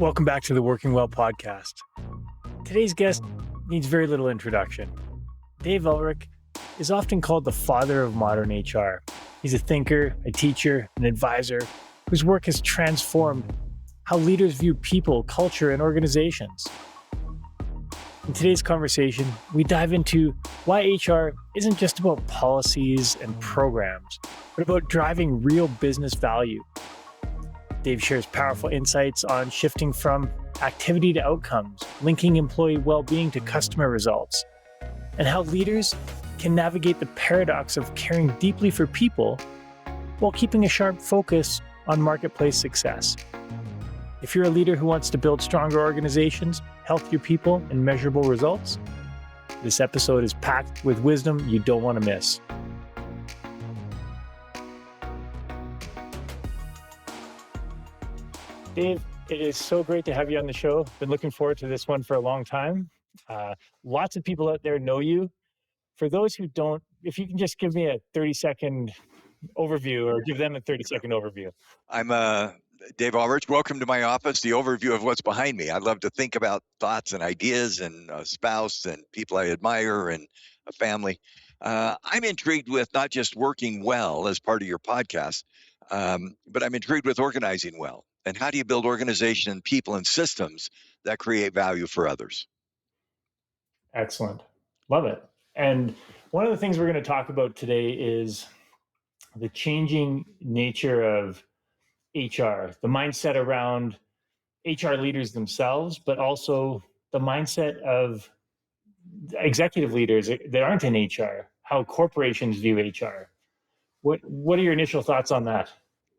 Welcome back to the Working Well podcast. Today's guest needs very little introduction. Dave Ulrich is often called the father of modern HR. He's a thinker, a teacher, an advisor whose work has transformed how leaders view people, culture, and organizations. In today's conversation, we dive into why HR isn't just about policies and programs, but about driving real business value. Dave shares powerful insights on shifting from activity to outcomes, linking employee well-being to customer results, and how leaders can navigate the paradox of caring deeply for people while keeping a sharp focus on marketplace success. If you're a leader who wants to build stronger organizations, healthier people, and measurable results, this episode is packed with wisdom you don't want to miss. Dave, it is so great to have you on the show. Been looking forward to this one for a long time. Lots of people out there know you. For those who don't, if you can just give me a 30-second overview or give them a 30-second overview. I'm Dave Ulrich. Welcome to my office, the overview of what's behind me. I love to think about thoughts and ideas and a spouse and people I admire and a family. I'm intrigued with not just working well as part of your podcast, but I'm intrigued with organizing well. And how do you build organization, people, and systems that create value for others? Excellent. Love it. And one of the things we're going to talk about today is the changing nature of HR, the mindset around HR leaders themselves, but also the mindset of executive leaders that aren't in HR, how corporations view HR. What are your initial thoughts on that?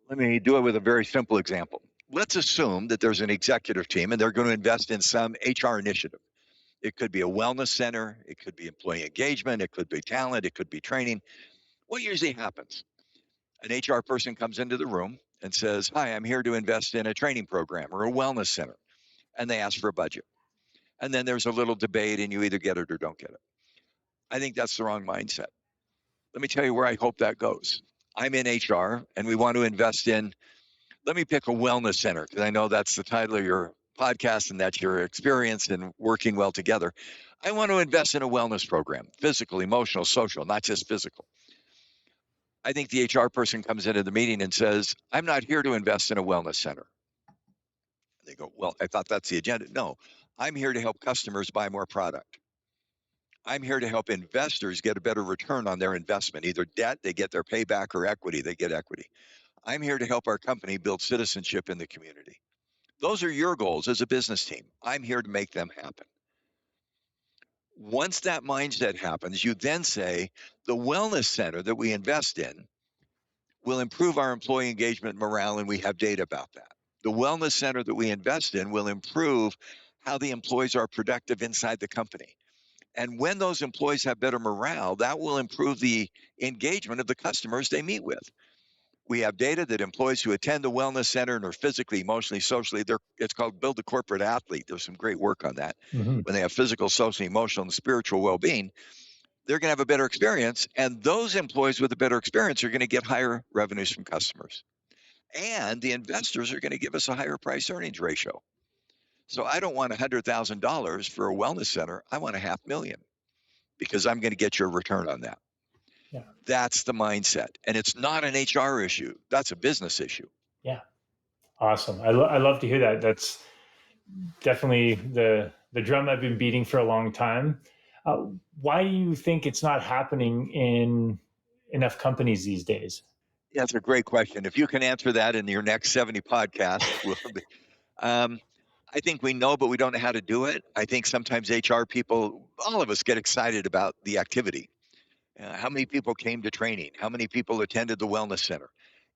Let me do it with a very simple example. Let's assume that there's an executive team and they're going to invest in some HR initiative. It could be a wellness center. It could be employee engagement. It could be talent. It could be training. What usually happens? An HR person comes into the room and says, "Hi, I'm here to invest in a training program or a wellness center." And they ask for a budget. And then there's a little debate and you either get it or don't get it. I think that's the wrong mindset. Let me tell you where I hope that goes. I'm in HR and we want to invest in, let me pick a wellness center because I know that's the title of your podcast and that's your experience in working well together. I want to invest in a wellness program, physical, emotional, social, not just physical. I think the HR person comes into the meeting and says, "I'm not here to invest in a wellness center." They go, "Well, I thought that's the agenda." No, I'm here to help customers buy more product. I'm here to help investors get a better return on their investment, either debt, they get their payback, or equity, they get equity. I'm here to help our company build citizenship in the community. Those are your goals as a business team. I'm here to make them happen. Once that mindset happens, you then say, the wellness center that we invest in will improve our employee engagement and morale, and we have data about that. The wellness center that we invest in will improve how the employees are productive inside the company. And when those employees have better morale, that will improve the engagement of the customers they meet with. We have data that employees who attend the wellness center and are physically, emotionally, socially, it's called Build the Corporate Athlete. There's some great work on that. Mm-hmm. When they have physical, social, emotional, and spiritual well-being, they're going to have a better experience. And those employees with a better experience are going to get higher revenues from customers. And the investors are going to give us a higher price earnings ratio. So I don't want $100,000 for a wellness center. I want $500,000 because I'm going to get your return on that. Yeah. That's the mindset. And it's not an HR issue. That's a business issue. Yeah. Awesome. I love to hear that. That's definitely the drum I've been beating for a long time. Why do you think it's not happening in enough companies these days? Yeah, that's a great question. If you can answer that in your next 70 podcasts, I think we know, but we don't know how to do it. I think sometimes HR people, all of us get excited about the activity. How many people came to training? How many people attended the wellness center?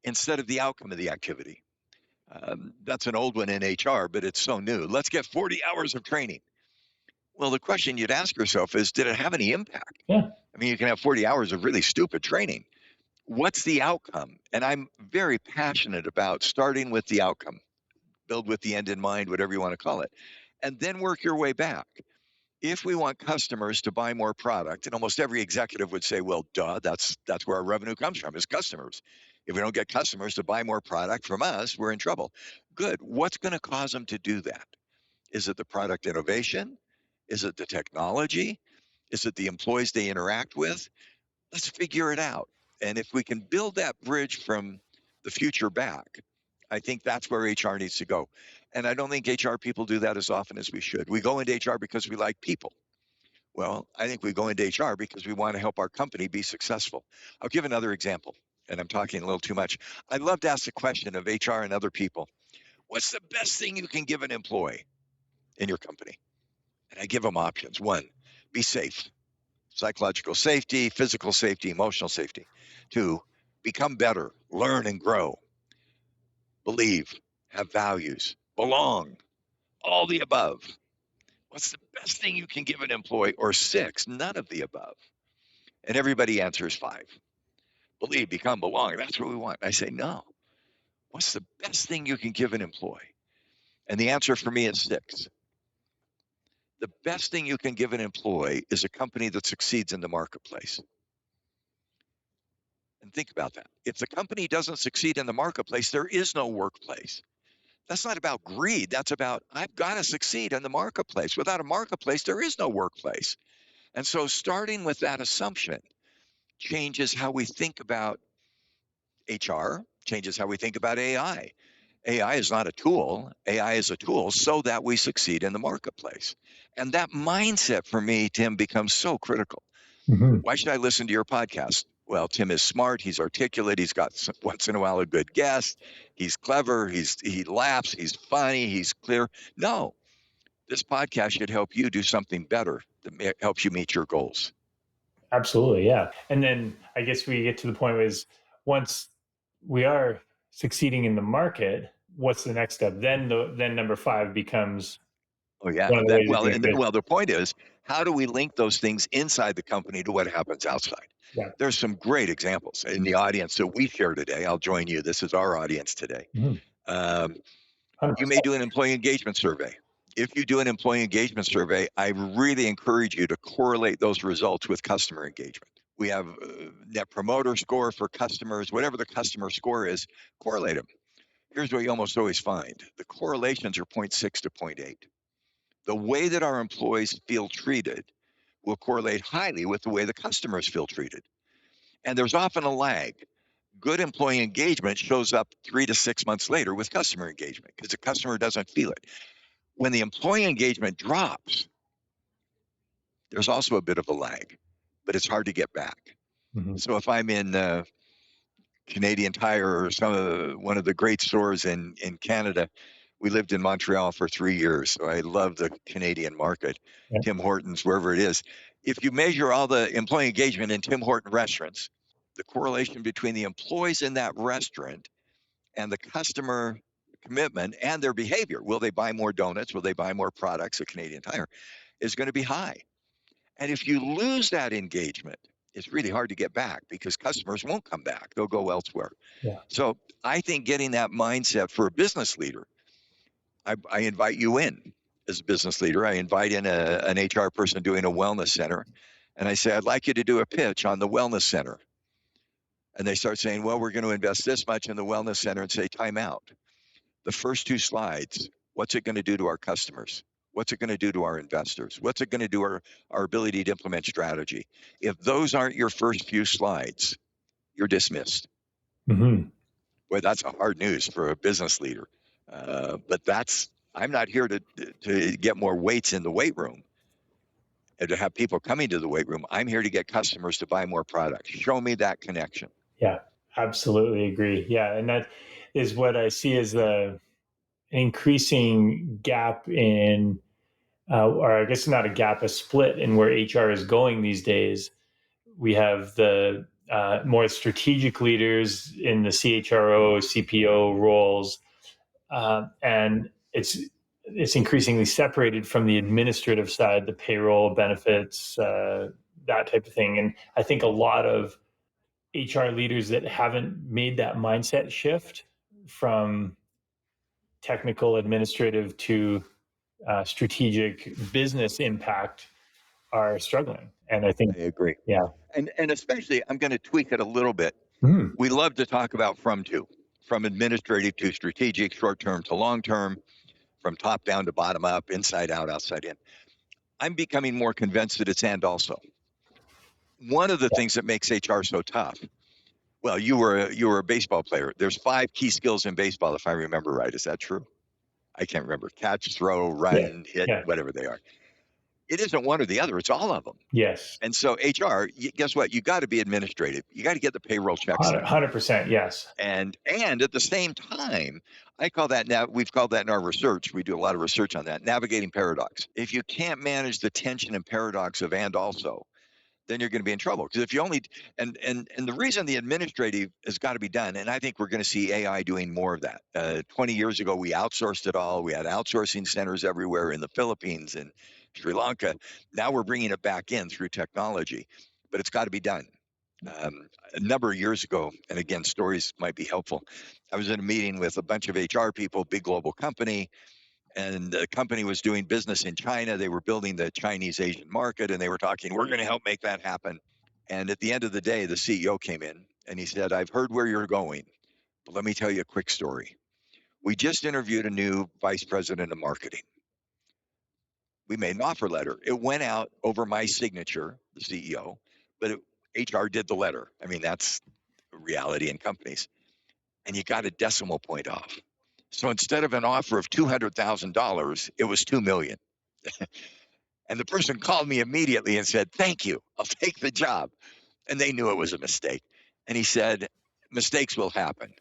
Instead of the outcome of the activity. That's an old one in HR, but it's so new. Let's get 40 hours of training. Well, the question you'd ask yourself is, did it have any impact? Yeah. I mean, you can have 40 hours of really stupid training. What's the outcome? And I'm very passionate about starting with the outcome. Build with the end in mind, whatever you want to call it, and then work your way back. If we want customers to buy more product, and almost every executive would say, well, duh, that's where our revenue comes from, is customers. If we don't get customers to buy more product from us, we're in trouble. Good. What's going to cause them to do that? Is it the product innovation? Is it the technology? Is it the employees they interact with? Let's figure it out. And if we can build that bridge from the future back, I think that's where HR needs to go. And I don't think HR people do that as often as we should. We go into HR because we like people. Well, I think we go into HR because we want to help our company be successful. I'll give another example, and I'm talking a little too much. I'd love to ask the question of HR and other people, what's the best thing you can give an employee in your company? And I give them options. One, be safe. Psychological safety, physical safety, emotional safety. Two, become better, learn and grow, believe, have values, belong, all the above. What's the best thing you can give an employee? Or six, none of the above. And everybody answers five. Believe, become, belong. That's what we want. I say, no. What's the best thing you can give an employee? And the answer for me is six. The best thing you can give an employee is a company that succeeds in the marketplace. And think about that. If the company doesn't succeed in the marketplace, there is no workplace. That's not about greed. That's about, I've got to succeed in the marketplace. Without a marketplace, there is no workplace. And so starting with that assumption changes how we think about HR, changes how we think about AI. AI is not a tool. AI is a tool so that we succeed in the marketplace. And that mindset for me, Tim, becomes so critical. Mhm. Why should I listen to your podcast? Well, Tim is smart. He's articulate. He's got once in a while a good guest. He's clever. He laughs. He's funny. He's clear. No, this podcast should help you do something better that helps you meet your goals. Absolutely, yeah. And then I guess we get to the point is once we are succeeding in the market, what's the next step? Then number five becomes Oh yeah. one of the That ways of well, doing and business. well, the point is, how do we link those things inside the company to what happens outside? Yeah. There's some great examples in the audience that we share today. I'll join you. This is our audience today. Mhm. Um, you may 100%. do an employee engagement survey. If you do an employee engagement survey, I really encourage you to correlate those results with customer engagement. We have net promoter score for customers, whatever the customer score is, correlate them. Here's what you almost always find. The correlations are 0.6 to 0.8. The way that our employees feel treated will correlate highly with the way the customers feel treated. And there's often a lag. Good employee engagement shows up 3 to 6 months later with customer engagement because the customer doesn't feel it. When the employee engagement drops, there's also a bit of a lag, but it's hard to get back. Mhm. So if I'm in Canadian Tire or one of the great stores in Canada, we lived in Montreal for 3 years, so I love the Canadian market. Yeah. Tim Hortons, wherever it is. If you measure all the employee engagement in Tim Horton restaurants, the correlation between the employees in that restaurant and the customer commitment and their behavior, will they buy more donuts? Will they buy more products at Canadian Tire? Is going to be high. And if you lose that engagement, it's really hard to get back because customers won't come back. They'll go elsewhere. Yeah. So I think getting that mindset for a business leader, I invite you in as a business leader. I invite in an HR person doing a wellness center. And I say, I'd like you to do a pitch on the wellness center. And they start saying, well, we're going to invest this much in the wellness center and say, time out. The first two slides, what's it going to do to our customers? What's it going to do to our investors? What's it going to do our ability to implement strategy? If those aren't your first few slides, you're dismissed. Mhm. Boy, that's a hard news for a business leader. But I'm not here to get more weights in the weight room and to have people coming to the weight room. I'm here to get customers to buy more products. Show me that connection. Yeah. Absolutely agree. Yeah, and that is what I see as the increasing gap in, or I guess not a gap, a split in where HR is going these days. We have the more strategic leaders in the CHRO, CPO roles, and it's increasingly separated from the administrative side, the payroll, benefits, that type of thing. And I think a lot of HR leaders that haven't made that mindset shift from technical, administrative to strategic business impact are struggling. And I think, I agree. yeah, And especially, I'm going to tweak it a little bit. Mm. We love to talk about from administrative to strategic, short term to long term, from top down to bottom up, inside out, outside in. I'm becoming more convinced that it's and also. One of the things that makes HR so tough. Well, you were a baseball player. There's 5 key skills in baseball, if I remember right. Is that true? I can't remember. Catch, throw, Yeah. run, hit, Yeah. whatever they are. It isn't one or the other. It's all of them. Yes. And so HR, guess what? You got to be administrative. You got to get the payroll checks done. 100%. Yes. And at the same time, I call that now. We've called that in our research. We do a lot of research on that. Navigating paradox. If you can't manage the tension and paradox of and also, then you're going to be in trouble. Because if you only and the reason the administrative has got to be done, and I think we're going to see AI doing more of that. 20 years ago, we outsourced it all. We had outsourcing centers everywhere in the Philippines and Sri Lanka. Now we're bringing it back in through technology, but it's got to be done. A number of years ago, and again, stories might be helpful. I was in a meeting with a bunch of HR people, big global company, and the company was doing business in China. They were building the Chinese Asian market, and they were talking, we're going to help make that happen. And at the end of the day, the CEO came in and he said, I've heard where you're going, but let me tell you a quick story. We just interviewed a new vice president of marketing. We made an offer letter. It went out over my signature, the CEO, but HR did the letter. I mean, that's a reality in companies. And you got a decimal point off. So instead of an offer of $200,000, it was 2 million. And the person called me immediately and said, thank you, I'll take the job. And they knew it was a mistake. And he said, mistakes will happen.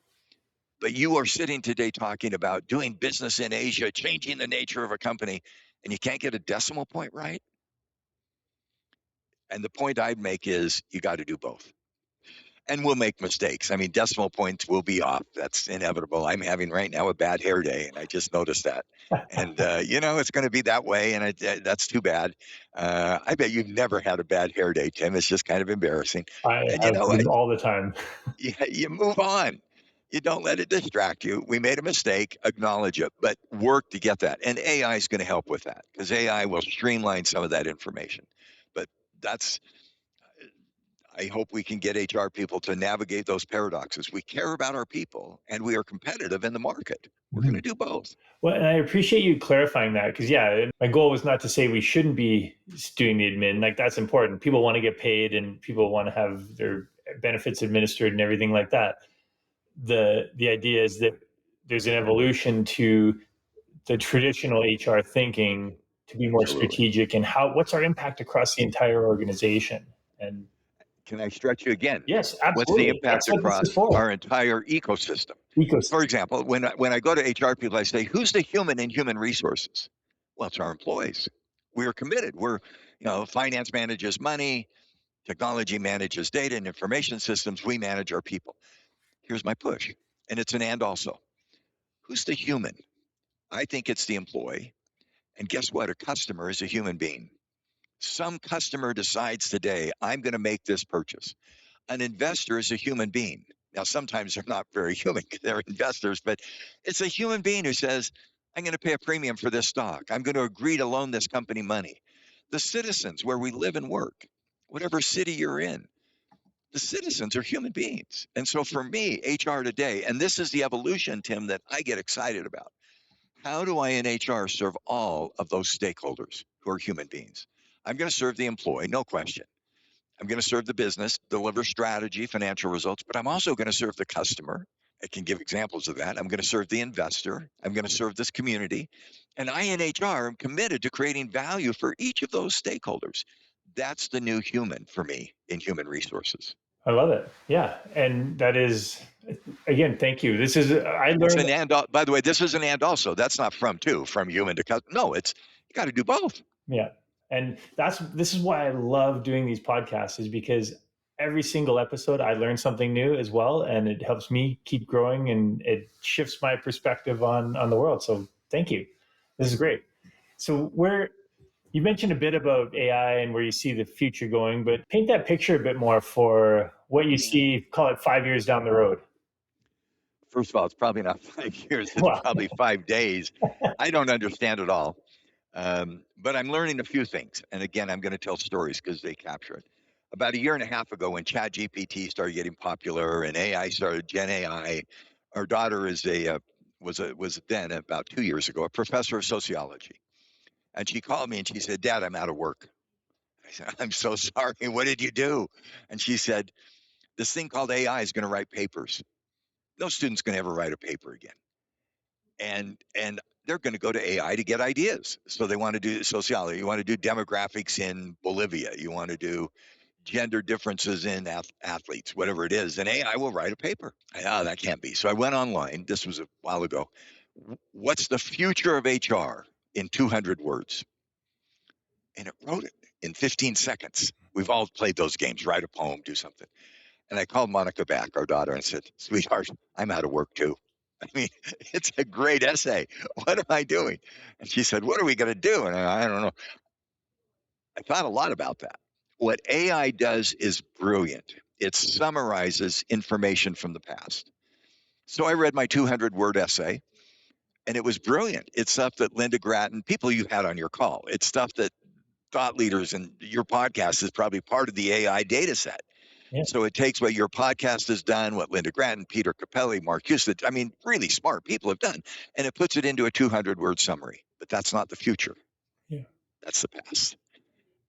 But you are sitting today talking about doing business in Asia, changing the nature of a company, and you can't get a decimal point right. And the point I'd make is you got to do both. And we'll make mistakes. I mean, decimal points will be off. That's inevitable. I'm having right now a bad hair day, and I just noticed that. And it's going to be that way, and that's too bad. I bet you've never had a bad hair day, Tim. It's just kind of embarrassing. I And you have know what? them all the time. You move on. You don't let it distract you. We made a mistake, acknowledge it, but work to get that. And AI is going to help with that because AI will streamline some of that information. But that's I hope we can get HR people to navigate those paradoxes. We care about our people and we are competitive in the market. We're going to do both. Well, and I appreciate you clarifying that because, yeah, my goal was not to say we shouldn't be doing the admin. Like, that's important. People want to get paid and people want to have their benefits administered and everything like that. The idea is that there's an evolution to the traditional HR thinking to be more Absolutely. strategic and what's our impact across the entire organization. And Can I stretch you again? yes, What's the absolutely. impact That's what this is across for. our entire ecosystem? For Ecosystem. example, when I go to HR people, I say, who's the human in human resources? Well, it's our employees. We are committed. Finance manages money, technology manages data and information systems. We manage our people. Here's my push. And it's an and also. Who's the human? I think it's the employee. And guess what? A customer is a human being. Some customer decides today, I'm going to make this purchase. An investor is a human being. Now, sometimes they're not very human, they're investors, but it's a human being who says, I'm going to pay a premium for this stock. I'm going to agree to loan this company money. The citizens where we live and work, whatever city you're in, the citizens are human beings. And so for me, HR today, and this is the evolution, Tim, that I get excited about. How do I in HR serve all of those stakeholders who are human beings? I'm going to serve the employee, no question. I'm going to serve the business, deliver strategy, financial results, but I'm also going to serve the customer. I can give examples of that. I'm going to serve the investor. I'm going to serve this community. And I in HR am committed to creating value for each of those stakeholders. That's the new human for me in human resources. I love it. Yeah. And that is, again, thank you. I It's an learned, by the way, this is an and also. That's not from human to customer. No, it's you got to do both. yeah. And this is why I love doing these podcasts is because every single episode I learn something new as well. And it helps me keep growing and it shifts my perspective on the world. So thank you. This is great. So you mentioned a bit about AI and where you see the future going, but paint that picture a bit more for what you see, call it 5 years down the road. First of all, it's probably not 5 years. It's Well, probably 5 days. I don't understand it all. But I'm learning a few things. And again, I'm going to tell stories because they capture it. About a year and a half ago, when ChatGPT started getting popular and AI started, Gen AI, our daughter is was then about 2 years ago a professor of sociology, and she called me and she said, "Dad, I'm out of work." I said, "I'm so sorry. What did you do?" And she said, "This thing called AI is going to write papers. No student's going to ever write a paper again, and they're going to go to AI to get ideas. So they want to do sociology. You want to do demographics in Bolivia. You want to do gender differences in athletes, whatever it is, and AI will write a paper." Oh, that can't be. So I went online. This was a while ago. What's the future of HR in 200 words? And it wrote it in 15 seconds. We've all played those games, write a poem, do something. And I called Monica back, our daughter, and said, "Sweetheart, I'm out of work too. I mean, it's a great essay. What am I doing?" And she said, "What are we going to do?" And I don't know. I thought a lot about that. What AI does is brilliant. It summarizes information from the past. So I read my 200-word essay, and it was brilliant. It's stuff that Linda Grattan, people you had on your call, it's stuff that thought leaders and your podcast is probably part of the AI data set. Yeah. So it takes what your podcast has done, what Linda Grattan, Peter Capelli, Mark Houston, I mean, really smart people have done, and it puts it into a 200-word summary. But that's not the future. Yeah. That's the past.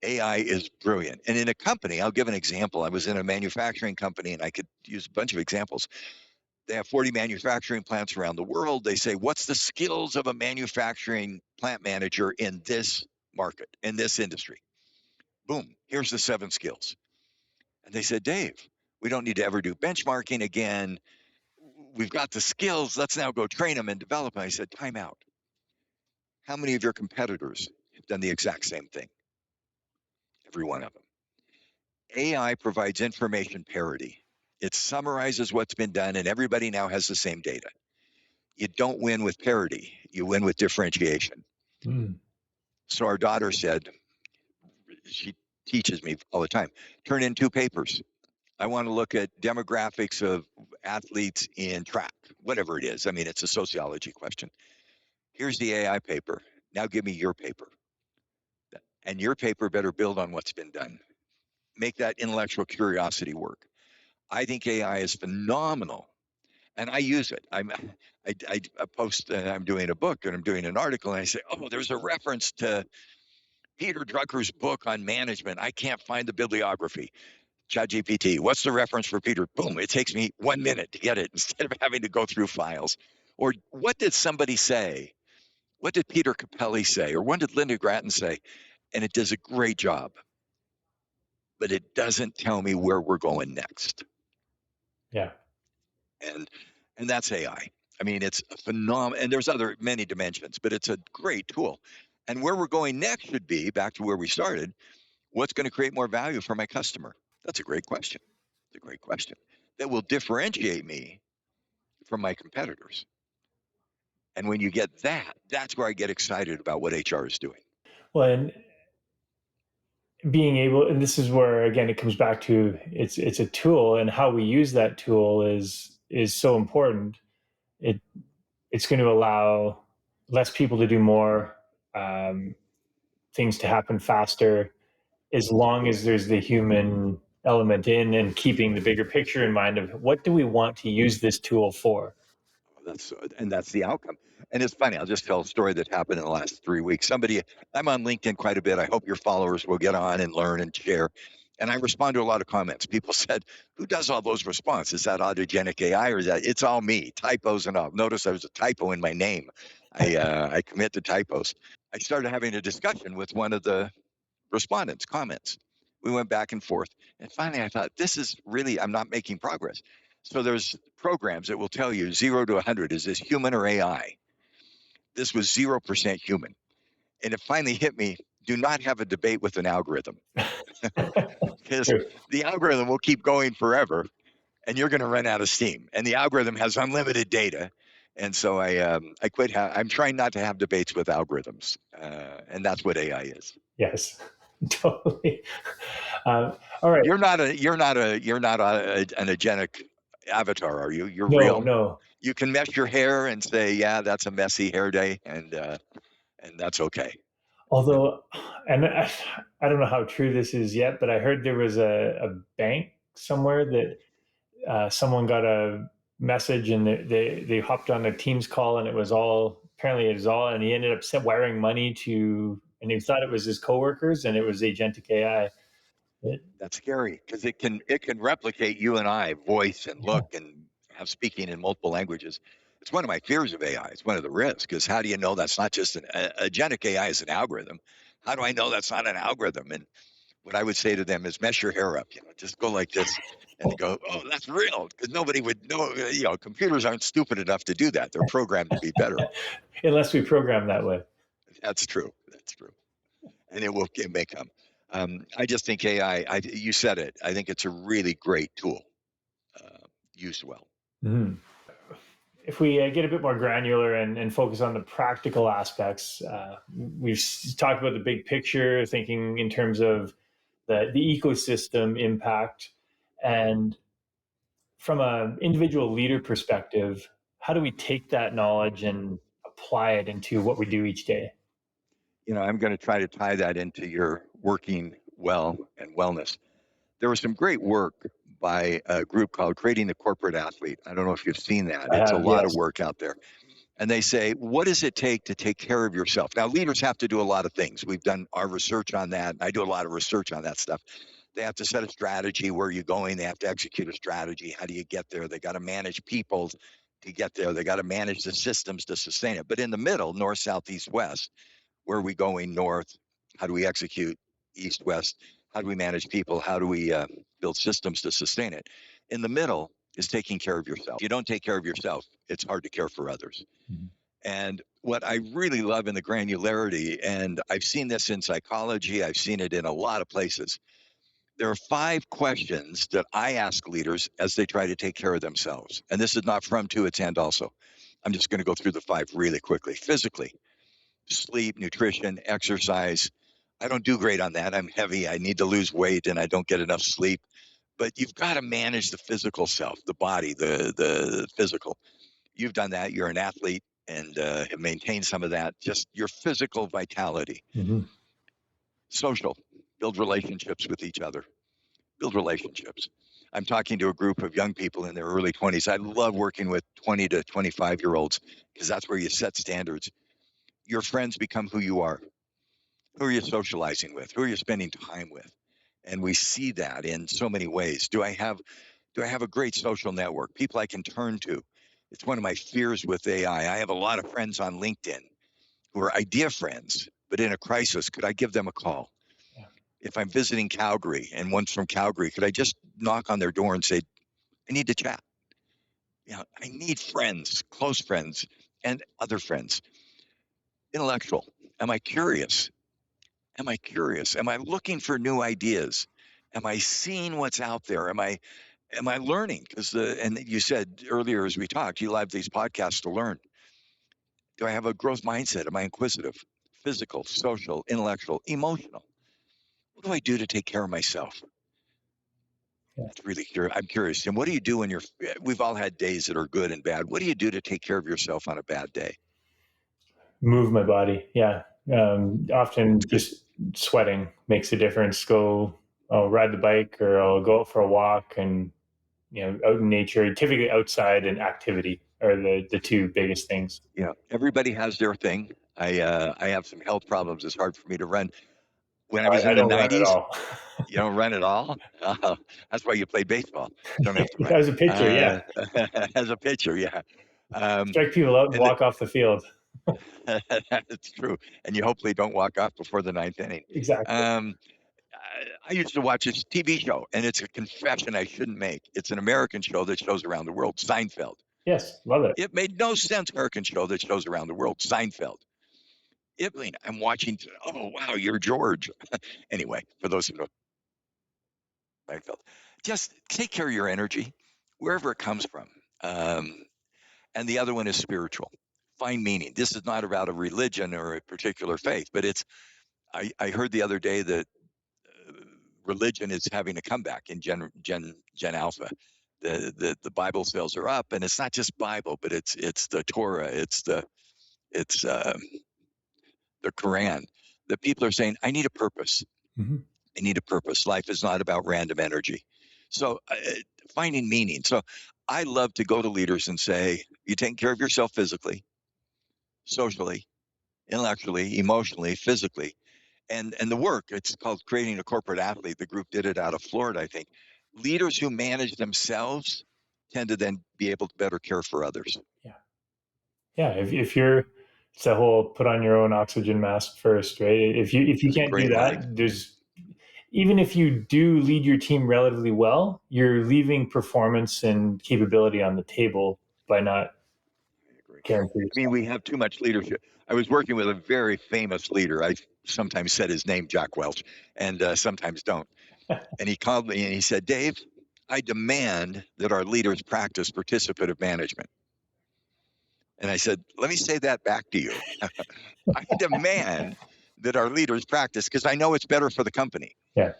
AI is brilliant. And in a company, I'll give an example. I was in a manufacturing company, and I could use a bunch of examples. They have 40 manufacturing plants around the world. They say, "What's the skills of a manufacturing plant manager in this market, in this industry?" Boom, here's the 7 skills. And they said, "Dave, we don't need to ever do benchmarking again. We've got the skills. Let's now go train them and develop them." I said, "Time out. How many of your competitors have done the exact same thing?" Every one of them. AI provides information parity. It summarizes what's been done, and everybody now has the same data. You don't win with parity, you win with differentiation. Mm. So our daughter said, she teaches me all the time, turn in 2 papers. I want to look at demographics of athletes in track, whatever it is. I mean, it's a sociology question. Here's the AI paper. Now give me your paper. And your paper better build on what's been done. Make that intellectual curiosity work. I think AI is phenomenal, and I use it. I post. I'm doing a book and I'm doing an article, and I say, "Oh, there's a reference to Peter Drucker's book on management. I can't find the bibliography." ChatGPT, what's the reference for Peter? Boom, it takes me 1 minute to get it instead of having to go through files. Or what did somebody say? What did Peter Capelli say? Or what did Linda Grattan say? And it does a great job, but it doesn't tell me where we're going next. Yeah. And and that's AI. I mean, it's a phenomenal, and there's other many dimensions, but it's a great tool. And where we're going next should be back to where we started. What's going to create more value for my customer? That's a great question. It's a great question that will differentiate me from my competitors. And when you get that, that's where I get excited about what HR is doing. Well, and being able, and this is where again it comes back to it's a tool, and how we use that tool is so important. It it's going to allow less people to do more, um, things to happen faster, as long as there's the human element in, and keeping the bigger picture in mind of what do we want to use this tool for. That's the outcome. And it's funny. I'll just tell a story that happened in the last 3 weeks. I'm on LinkedIn quite a bit. I hope your followers will get on and learn and share. And I respond to a lot of comments. People said, "Who does all those responses? Is that autogenic AI or is that?" It's all me, typos and all. Notice there was a typo in my name. I commit to typos. I started having a discussion with one of the respondents' comments. We went back and forth. And finally, I thought, this is really, I'm not making progress. So there's programs that will tell you 0 to 100, is this human or AI? This was 0% human. And it finally hit me, do not have a debate with an algorithm, because the algorithm will keep going forever and you're going to run out of steam. And the algorithm has unlimited data. And so I quit. I'm trying not to have debates with algorithms. And that's what AI is. Yes, totally. All right. You're not an agenic avatar, are you? You're No, real. no. You can mesh your hair and say, "Yeah, that's a messy hair day," and that's okay. Although, and I don't know how true this is yet, but I heard there was a bank somewhere that someone got a message and they hopped on a Teams call and it was all, apparently it was all, and he ended up wiring money to, and he thought it was his coworkers and it was agentic AI. It, That's scary because it can replicate you and I, voice and yeah. look and have speaking in multiple languages. It's one of my fears of AI. It's one of the risks because how do you know that's not just an agentic AI is an algorithm? How do I know that's not an algorithm? And what I would say to them is mess your hair up, just go like this and go, oh, that's real because nobody would know. Computers aren't stupid enough to do that. They're programmed to be better. Unless we program that way. That's true. That's true. And it may come. I just think AI. You said it. I think it's a really great tool used well. Mhm. If we get a bit more granular and focus on the practical aspects, we've talked about the big picture, thinking in terms of the ecosystem impact. And from an individual leader perspective, how do we take that knowledge and apply it into what we do each day? I'm going to try to tie that into your working well and wellness. There was some great work by a group called Creating the Corporate Athlete. I don't know if you've seen that. I It's a have, lot of yes. work out there. And they say, what does it take to take care of yourself? Now, leaders have to do a lot of things. We've done our research on that. I do a lot of research on that stuff. They have to set a strategy. Where are you going? They have to execute a strategy. How do you get there? They got to manage people to get there. They got to manage the systems to sustain it. But in the middle, north, south, east, west, where are we going north? How do we execute east, west? How do we manage people? How do we build systems to sustain it? In the middle is taking care of yourself. If you don't take care of yourself, it's hard to care for others. Mhm. And what I really love in the granularity, and I've seen this in psychology, I've seen it in a lot of places. There are 5 questions that I ask leaders as they try to take care of themselves. And this is not from to, it's and also. I'm just going to go through the 5 really quickly. Physically, sleep, nutrition, exercise. I don't do great on that. I'm heavy. I need to lose weight and I don't get enough sleep. But you've got to manage the physical self, the body, the physical. You've done that. You're an athlete and have maintained some of that. Just your physical vitality. Mhm. Social, build relationships with each other. Build relationships. I'm talking to a group of young people in their early 20s. I love working with 20 to 25-year-olds because that's where you set standards. Your friends become who you are. Who are you socializing with? Who are you spending time with? And we see that in so many ways. Do I have a great social network? People I can turn to. It's one of my fears with AI. I have a lot of friends on LinkedIn who are idea friends, but in a crisis, could I give them a call? Yeah. If I'm visiting Calgary and one's from Calgary, could I just knock on their door and say, I need to chat? I need friends, close friends, and other friends. Intellectual. Am I curious? Am I curious? Am I looking for new ideas? Am I seeing what's out there? Am I learning? Because and you said earlier as we talked, you love these podcasts to learn. Do I have a growth mindset? Am I inquisitive? Physical, social, intellectual, emotional. What do I do to take care of myself? Yeah. It's really curious. I'm curious. And what do you do when we've all had days that are good and bad. What do you do to take care of yourself on a bad day? Move my body. Yeah. That's Often good. just sweating makes a difference. I'll ride the bike or I'll go out for a walk and, out in nature, typically outside and activity are the two biggest things. Everybody has their thing. I have some health problems. It's hard for me to run. When I was I in the don't run at 90s, all. you don't run at all. That's why you play baseball. You don't have to run. As a pitcher, yeah. As a pitcher, yeah. Um, Strike people out and and the, walk off the field. That's true. And you hopefully don't walk off before the ninth inning. Exactly. Um, I used to watch this TV show, and it's a confession I shouldn't make. It's an American show that shows around the world, Seinfeld. Yes, love it. It made no sense, American show that shows around the world, Seinfeld. I'm watching, oh, wow, you're George. Anyway, for those who know Seinfeld, just take care of your energy wherever it comes from. Um, and the other one is spiritual. Find meaning. This is not about a religion or a particular faith, but I heard the other day that uh, religion is having a comeback in Gen Alpha. The Bible sales are up, and it's not just Bible, but it's the Torah, it's the Quran. that people are saying, I need a purpose. Mm-hmm. I need a purpose. Life is not about random energy. So finding meaning. So I love to go to leaders and say, you taking care of yourself physically, socially, intellectually, emotionally, physically, and the work. It's called Creating a Corporate Athlete. The group did it out of Florida, I think. Leaders who manage themselves tend to then be able to better care for others. Yeah. Yeah. If you're, it's the whole put on your own oxygen mask first, right? If you That's a can't do great line. that, there's, even if you do lead your team relatively well, you're leaving performance and capability on the table by not I agree. caring for I mean, yourself. we have too much leadership. I was working with a very famous leader. I sometimes said his name, Jack Welch, and sometimes don't. And he called me and he said, Dave, I demand that our leaders practice participative management. And I said, let me say that back to you. I demand that our leaders practice because I know it's better for the company. Yeah.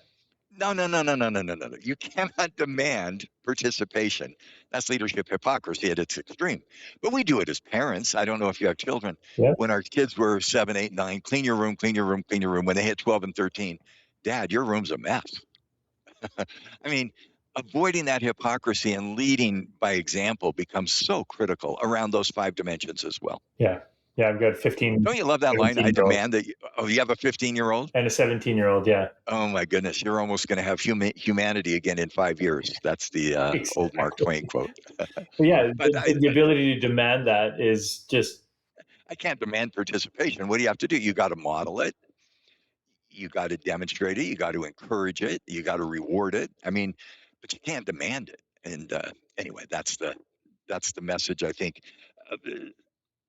No, no, no, no, no, no, no, no. You cannot demand participation. That's leadership hypocrisy at its extreme. But we do it as parents. I don't know if you have children. Yeah. When our kids were 7, 8, 9, clean your room, clean your room, clean your room. When they hit 12 and 13, Dad, your room's a mess. I mean, avoiding that hypocrisy and leading by example becomes so critical around those 5 dimensions as well. Yeah. Yeah. I've got 15, Don't you love that line? I 17-year-old demand that you have a 15-year-old? and a 17-year-old. Yeah. Oh my goodness, you're almost going to have humanity again in 5 years. That's the old Mark Exactly. Twain quote. But yeah, But the ability to demand that is just, I can't demand participation. What do you have to do? You got to model it. You got to demonstrate it. You got to encourage it. You got to reward it. I mean, but you can't demand it. And anyway, that's the message. I think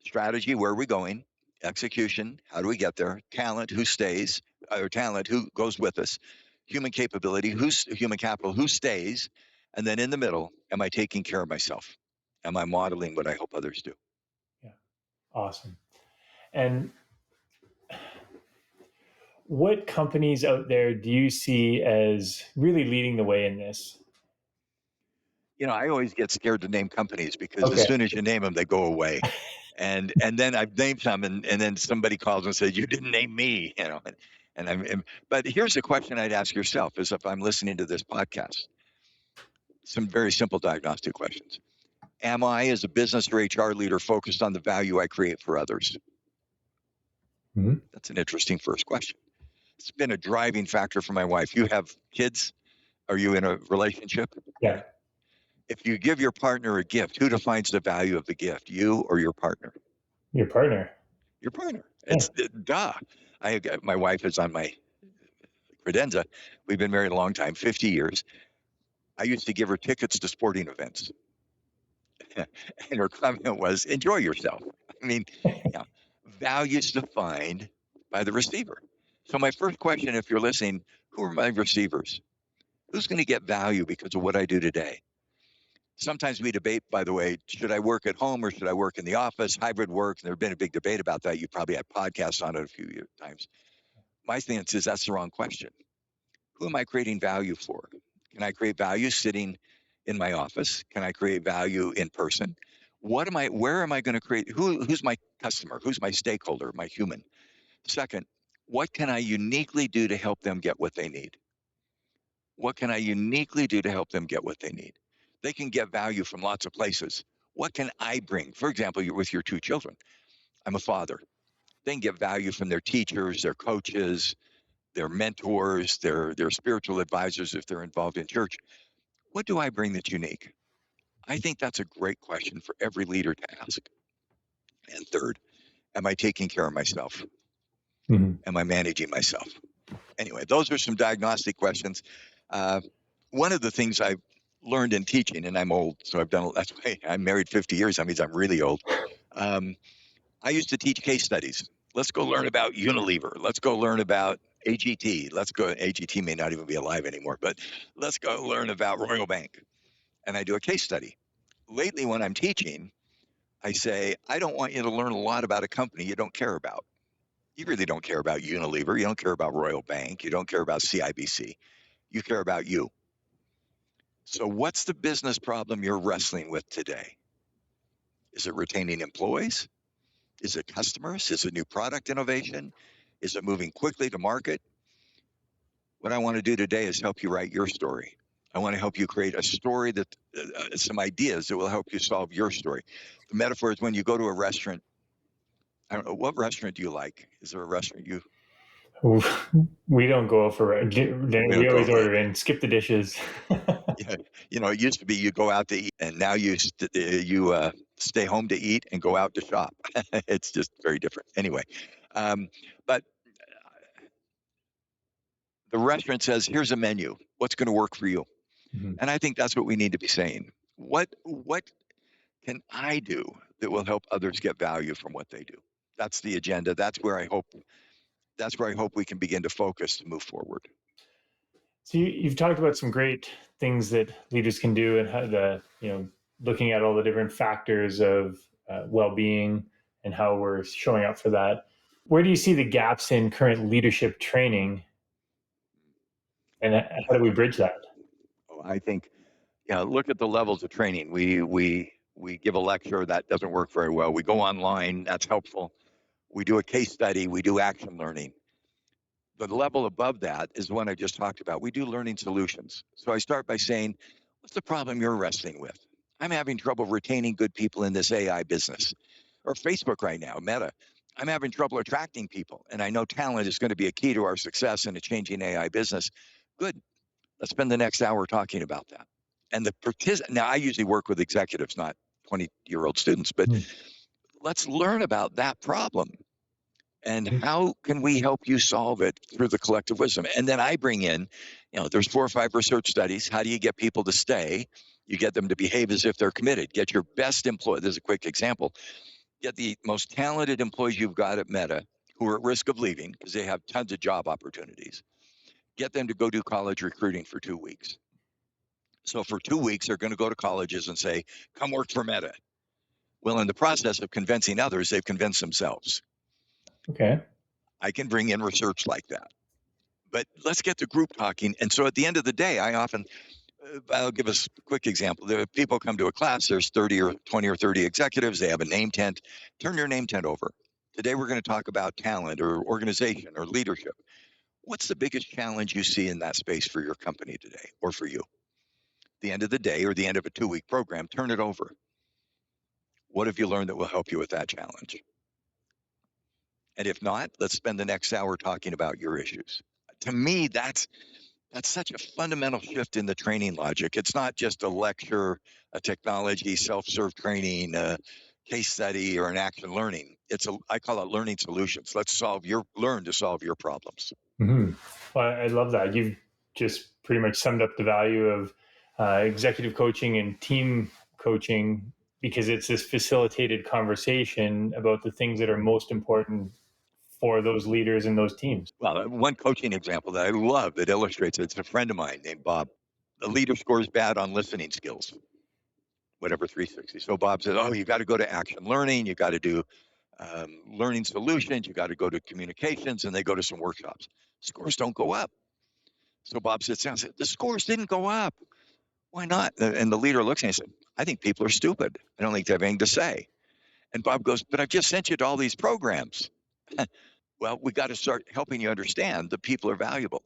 strategy, where are we going? Execution, how do we get there? Talent, who stays? Or talent, who goes with us? Human capability, who's human capital, who stays? And then in the middle, am I taking care of myself? Am I modeling what I hope others do? yeah, awesome. And what companies out there do you see as really leading the way in this? I always get scared to name companies because as Okay. soon as you name them, they go away. And then I've named some, and then somebody calls and says, "You didn't name me," But here's a question I'd ask yourself: is if I'm listening to this podcast, some very simple diagnostic questions. Am I, as a business or HR leader, focused on the value I create for others? Mm-hmm. That's an interesting first question. It's been a driving factor for my wife. You have kids? Are you in a relationship? Yeah. If you give your partner a gift, who defines the value of the gift, you or your partner? Your partner. Your partner. Yeah. It's duh. My wife is on my credenza. We've been married a long time, 50 years. I used to give her tickets to sporting events. And her comment was, enjoy yourself. I mean, yeah, values defined by the receiver. So my first question, if you're listening, who are my receivers? Who's going to get value because of what I do today? Sometimes we debate, by the way, should I work at home or should I work in the office? Hybrid work. There's been a big debate about that. You probably had podcasts on it a few times. My stance is that's the wrong question. Who am I creating value for? Can I create value sitting in my office? Can I create value in person? Where am I going to create? Who's my customer? Who's my stakeholder, my human? Second, what can I uniquely do to help them get what they need? What can I uniquely do to help them get what they need? They can get value from lots of places. What can I bring? For example, you're with your 2 children. I'm a father. They can get value from their teachers, their coaches, their mentors, their spiritual advisors if they're involved in church. What do I bring that's unique? I think that's a great question for every leader to ask. And third, am I taking care of myself? Mm-hmm. Am I managing myself? Anyway, those are some diagnostic questions. Uh, one of the things I've learned in teaching, and I'm old, so that's why I'm married 50 years. That means I'm really old. Um, I used to teach case studies. Let's go learn about Unilever. Let's go learn about AGT. AGT may not even be alive anymore, but let's go learn about Royal Bank. And I do a case study. Lately, when I'm teaching, I say, I don't want you to learn a lot about a company you don't care about. You really don't care about Unilever. You don't care about Royal Bank. You don't care about CIBC. You care about you. So, what's the business problem you're wrestling with today? Is it retaining employees? Is it customers? Is it new product innovation? Is it moving quickly to market? What I want to do today is help you write your story. I want to help you create a story that some ideas that will help you solve your story. The metaphor is when you go to a restaurant. I don't know, what restaurant do you like? Is there a restaurant you We don't go for dinner. we We don't go? always order in, skip the dishes. Yeah, it used to be you go out to eat, and now you stay home to eat and go out to shop. It's just very different. Anyway, but the restaurant says, "Here's a menu. What's going to work for you?" Mhm. And I think that's what we need to be saying. What can I do that will help others get value from what they do? That's the agenda. That's where I hope we can begin to focus to move forward. So you've talked about some great things that leaders can do, and how looking at all the different factors of well-being and how we're showing up for that. Where do you see the gaps in current leadership training, and how do we bridge that? I think, look at the levels of training. We give a lecture that doesn't work very well. We go online, that's helpful. We do a case study, we do action learning. The level above that is the one I just talked about. We do learning solutions. So I start by saying, what's the problem you're wrestling with? I'm having trouble retaining good people in this AI business. Or Facebook right now, Meta. I'm having trouble attracting people. And I know talent is going to be a key to our success in a changing AI business. Good. Let's spend the next hour talking about that. And now I usually work with executives, not 20-year-old students, but Hmm. let's learn about that problem and how can we help you solve it through the collective wisdom. And then I bring in, there's 4 or 5 research studies. How do you get people to stay? You get them to behave as if they're committed. Get your best employee. There's a quick example. Get the most talented employees you've got at Meta who are at risk of leaving because they have tons of job opportunities. Get them to go do college recruiting for 2 weeks. So for 2 weeks, they're going to go to colleges and say, come work for Meta. Well, in the process of convincing others, they've convinced themselves. Okay. I can bring in research like that. But let's get the group talking. And so at the end of the day, I'll give us a quick example. There people come to a class, there's 30 or 20 or 30 executives, they have a name tent. Turn your name tent over. Today, we're going to talk about talent or organization or leadership. What's the biggest challenge you see in that space for your company today or for you? The end of the day or the end of a 2-week program, turn it over. What have you learned that will help you with that challenge? And if not, let's spend the next hour talking about your issues. To me, that's such a fundamental shift in the training logic. It's not just a lecture, a technology, self-serve training, a case study, or an action learning. I call it learning solutions. Let's learn to solve your problems. Mm-hmm. Well, I love that. You've just pretty much summed up the value of executive coaching and team coaching, because it's this facilitated conversation about the things that are most important for those leaders and those teams. Well, one coaching example that I love that illustrates it, it's a friend of mine named Bob. The leader scores bad on listening skills, whatever 360. So Bob says, "Oh, you got to go to action learning. You got to do learning solutions. You got to go to communications," and they go to some workshops. Scores don't go up. So Bob sits down and says, "The scores didn't go up. Why not?" And the leader looks at me and said, "I think people are stupid. I don't think they have anything to say." And Bob goes, "But I've just sent you to all these programs." Well, we got to start helping you understand that people are valuable.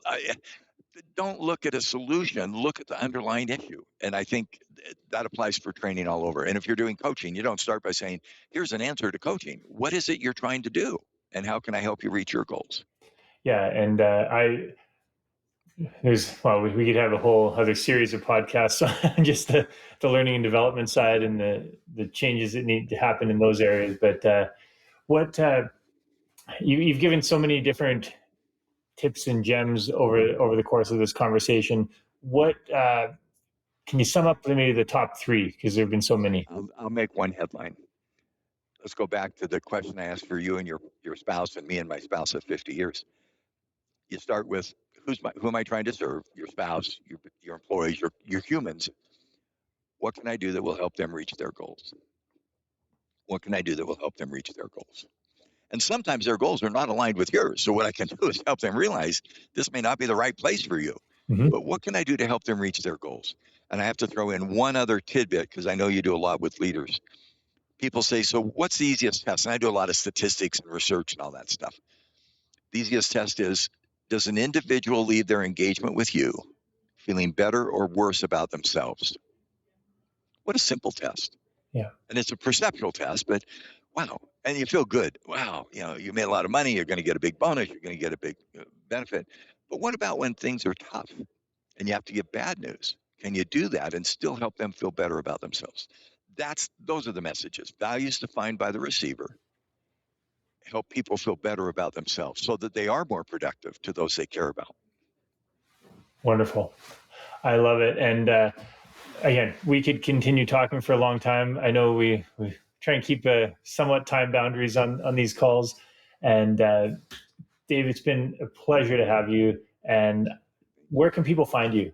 Don't look at a solution, look at the underlying issue. And I think that applies for training all over. And if you're doing coaching, you don't start by saying, here's an answer to coaching. What is it you're trying to do? And how can I help you reach your goals? Yeah, and we could have a whole other series of podcasts on just the learning and development side and the changes that need to happen in those areas. But what you've given so many different tips and gems over the course of this conversation. What can you sum up maybe the top 3? Because there have been so many. I'll make one headline. Let's go back to the question I asked for you and your spouse and me and my spouse of 50 years. You start with who am I trying to serve? Your spouse, your employees, your humans. What can I do that will help them reach their goals? What can I do that will help them reach their goals? And sometimes their goals are not aligned with yours. So what I can do is help them realize this may not be the right place for you. Mm-hmm. But what can I do to help them reach their goals? And I have to throw in one other tidbit because I know you do a lot with leaders. People say, so what's the easiest test? And I do a lot of statistics and research and all that stuff. The easiest test is, does an individual leave their engagement with you feeling better or worse about themselves? What a simple test. Yeah. And it's a perceptual test, but wow. And you feel good. Wow. You made a lot of money. You're going to get a big bonus. You're going to get a big benefit. But what about when things are tough and you have to give bad news? Can you do that and still help them feel better about themselves? Those are the messages. Values defined by the receiver help people feel better about themselves so that they are more productive to those they care about. Wonderful. I love it. And again, we could continue talking for a long time. I know we try and keep somewhat time boundaries on these calls. And Dave, it's been a pleasure to have you. And where can people find you?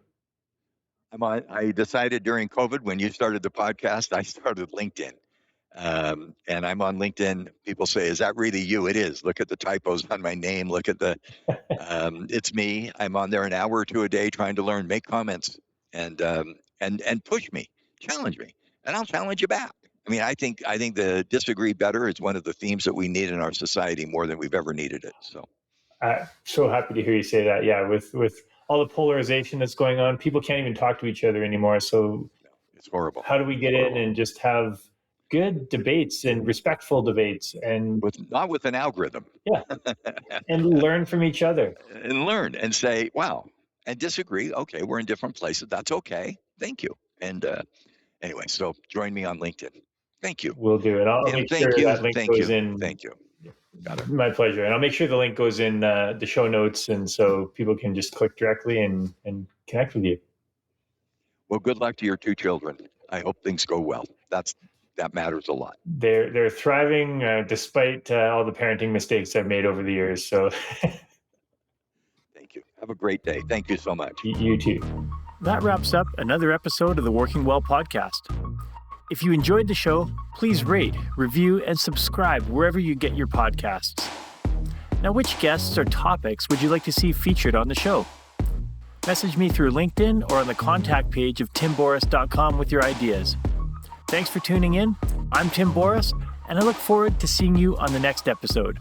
I decided during COVID, when you started the podcast, I started LinkedIn. And I'm on LinkedIn. People say, is that really you? It is. Look at the typos on my name. Look at it's me. I'm on there an hour or two a day trying to learn, make comments, and push me, challenge me, and I'll challenge you back. I mean, I think the disagree better is one of the themes that we need in our society more than we've ever needed it. So I'm so happy to hear you say that. Yeah, with all the polarization that's going on, people can't even talk to each other anymore. So it's horrible. How do we get in and just have good debates and respectful debates, and not with an algorithm? Yeah, and learn from each other. And learn and say, wow, and disagree. Okay, we're in different places. That's okay. Thank you. And anyway, so join me on LinkedIn. Thank you. We'll do it. I'll make sure that link goes in. Thank you. Got it. My pleasure. And I'll make sure the link goes in the show notes, and so people can just click directly and connect with you. Well, good luck to your two children. I hope things go well. That matters a lot. They're thriving despite all the parenting mistakes I've made over the years. So thank you. Have a great day. Thank you so much. You too. That wraps up another episode of the Working Well podcast. If you enjoyed the show, please rate, review, and subscribe wherever you get your podcasts. Now, which guests or topics would you like to see featured on the show? Message me through LinkedIn or on the contact page of timborys.com with your ideas. Thanks for tuning in. I'm Tim Borys, and I look forward to seeing you on the next episode.